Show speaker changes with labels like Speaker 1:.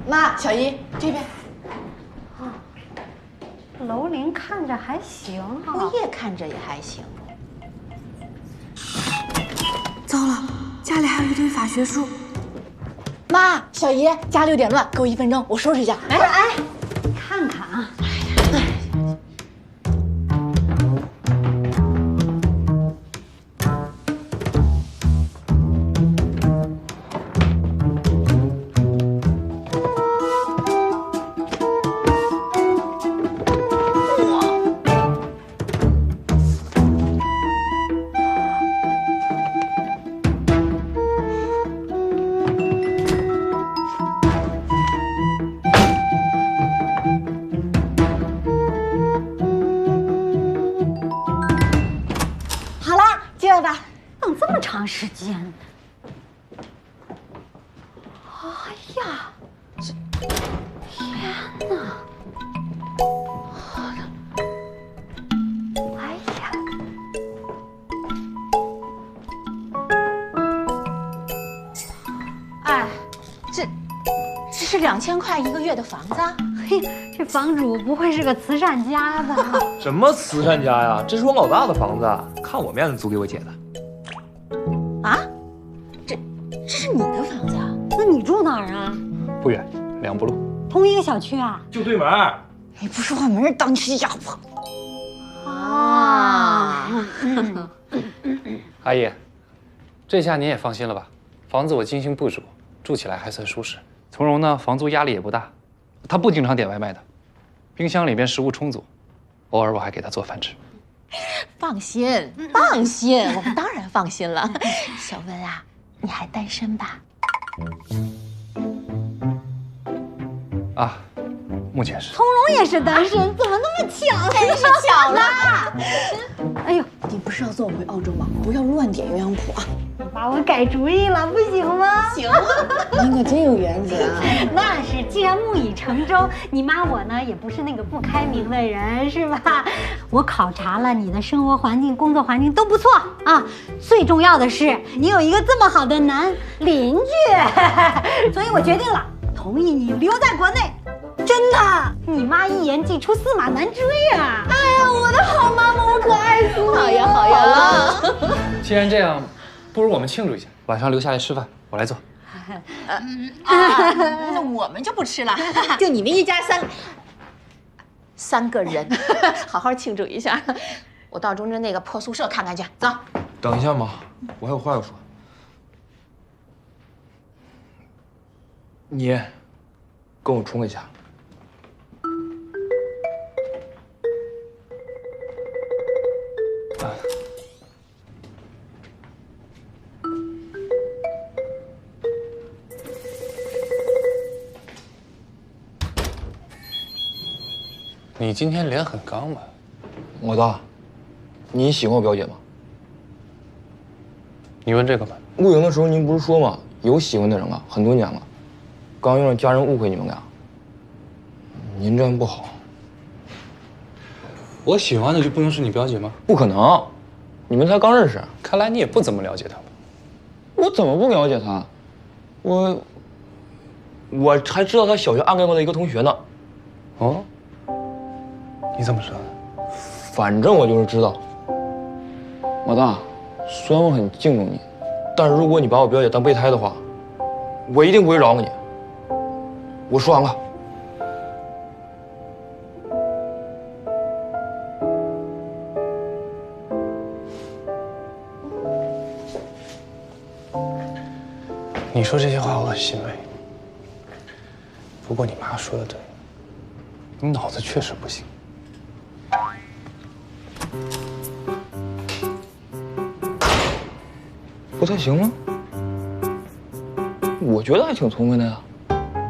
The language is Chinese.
Speaker 1: 妈，小姨这边。
Speaker 2: 楼龄看着还行哈，
Speaker 1: 物业看着也还行。
Speaker 3: 糟了，家里还有一堆法学书。
Speaker 1: 妈，小姨，家里有点乱，给我1分钟，我收拾一下。
Speaker 2: 哎，看看啊。这么长时间，哎呀，天哪！哎呀，
Speaker 1: 哎，这是2000块1个月的房子啊？
Speaker 2: 嘿，这房主不会是个慈善家吧？
Speaker 4: 什么慈善家呀？这是我老大的房子，看我面子租给我姐的。
Speaker 1: 啊，这是你的房子啊？
Speaker 2: 那你住哪儿啊？
Speaker 4: 不远，2步路。
Speaker 2: 同一个小区啊？
Speaker 4: 就对门。
Speaker 1: 你不说话没人当你是哑巴
Speaker 2: 啊！
Speaker 5: 阿姨，这下您也放心了吧？房子我精心布置过，住起来还算舒适。从容呢，房租压力也不大。他不经常点外卖的，冰箱里边食物充足，偶尔我还给他做饭吃。
Speaker 1: 放心，放心，我们当然放心了。小温啊，你还单身吧？
Speaker 5: 啊，目前是。
Speaker 2: 从容也是单身，怎么那么巧？
Speaker 1: 真是巧了！
Speaker 2: 哎呦，
Speaker 1: 你不是要送我回澳洲吗？不要乱点鸳鸯谱啊！
Speaker 2: 你把我改主意了，不行吗？
Speaker 1: 行啊，你可真有原则啊！
Speaker 2: 那是，既然木已成舟，你妈我呢也不是那个不开明的人，是吧？我考察了你的生活环境、工作环境都不错啊，最重要的是你有一个这么好的男邻居，所以我决定了，同意你留在国内。真的，你妈一言既出，驷马难追啊！
Speaker 1: 哎呀，我的好妈妈，我可爱死你了！好呀，好呀。
Speaker 5: 既然这样，不如我们庆祝一下，晚上留下来吃饭，我来做。
Speaker 1: 那我们就不吃了，就你们一家3个人，好好庆祝一下。我到中正那个破宿舍看看去，走。
Speaker 4: 等一下妈，我还有话要说。你跟我冲一下。
Speaker 5: 你今天脸很刚嘛？
Speaker 4: 老大，你喜欢我表姐吗？
Speaker 5: 你问这个吧。
Speaker 4: 露营的时候您不是说吗？有喜欢的人了，很多年了，刚又让家人误会你们俩，您这样不好。
Speaker 5: 我喜欢的就不能是你表姐吗？
Speaker 4: 不可能，你们才刚认识。
Speaker 5: 看来你也不怎么了解她吧？
Speaker 4: 我怎么不了解她？我还知道她小学暗恋过的一个同学呢。
Speaker 5: 哦，你怎么知道的？
Speaker 4: 反正我就是知道。老大，虽然我很敬重你，但是如果你把我表姐当备胎的话，我一定不会饶了你。我说完了。
Speaker 5: 你说这些话我很欣慰。不过你妈说的对，你脑子确实不行。
Speaker 4: 不太行吗？我觉得还挺聪明的呀。